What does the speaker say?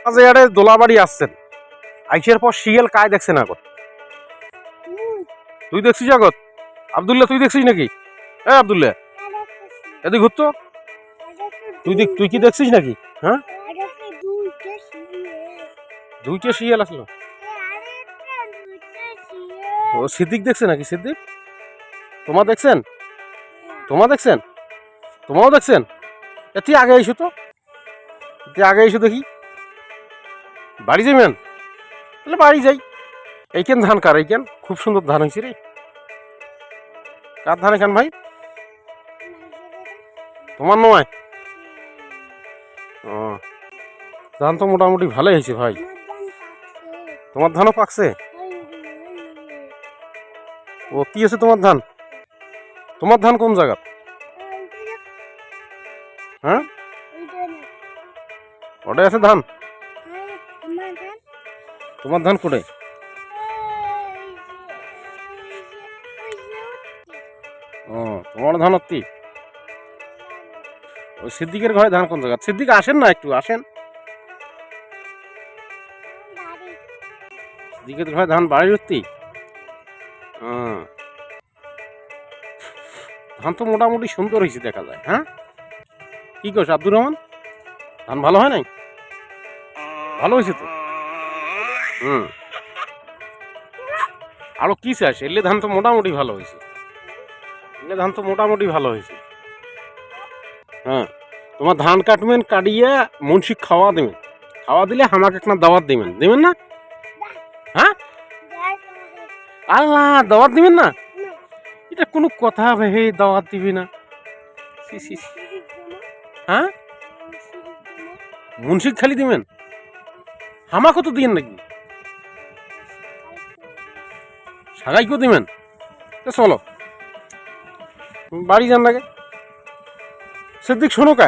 আজ এড়ে দোলাবাড়ি আসছেন, আইসের পর শিয়াল কায় দেখছেন আগত? তুই দেখছিস আগত? আব্দুল্লাহ তুই দেখছিস নাকি? হ্যাঁ আব্দুল্লাহ, এদিক ঘুরতো। তুই কি দেখছিস নাকি? হ্যাঁ, দুইটা শিয়াল আসলো। ও সিদ্দিক দেখছে নাকি? সিদ্দিক তোমার দেখছেন? তোমারও দেখছেন? তুই আগে আইসো তো, তুই আগে এসো দেখি। বাড়ি যাবেন? তাহলে বাড়ি যাই। এইখান ধান কার? এইখান খুব সুন্দর ধান হয়েছে রে। কার ধান এখান ভাই? তোমার নয়? ও, ধান তো মোটামুটি ভালোই হয়েছে ভাই। তোমার ধানও পাকছে? ও কি আছে তোমার ধান? তোমার ধান কোন জায়গা? হ্যাঁ, ওটাই আছে ধান? তোমার ধান কোটে? ও, তোমার ধান অতি? ওই সিদ্দিকের ঘরে ধান কোন জায়গা? সিদ্দিক আসেন না, একটু আসেন। সিদ্দিকের ঘরে ধান বাড়ির অতি? ধান তো মোটামুটি সুন্দর হয়েছে দেখা যায়। হ্যাঁ, কি করছ আব্দুর রহমান? ধান ভালো হয় নাই? ভালো হয়েছে তো। আরো কি চাস? এলে ধান তো মোটামুটি ভালো হয়েছে। হ্যাঁ, তোমার ধান কাটবেন, কাটিয়ে মুন্সি খাওয়া দেবেন। খাওয়া দিলে আমাকে একটা দাওয়াত দিবেন না? হ্যাঁ, আল্লাহ দাওয়াত দিবেন না? এটা কোনো কথা ভেবে দাওয়াত দিবি না? হ্যাঁ, মুন্সিক খালি দিবেন, আমাকে তো দিন নাকি? সাগাইকেও দিবেন? চলো বাড়ি যান লাগে। সিদ্দিক শোনো কা,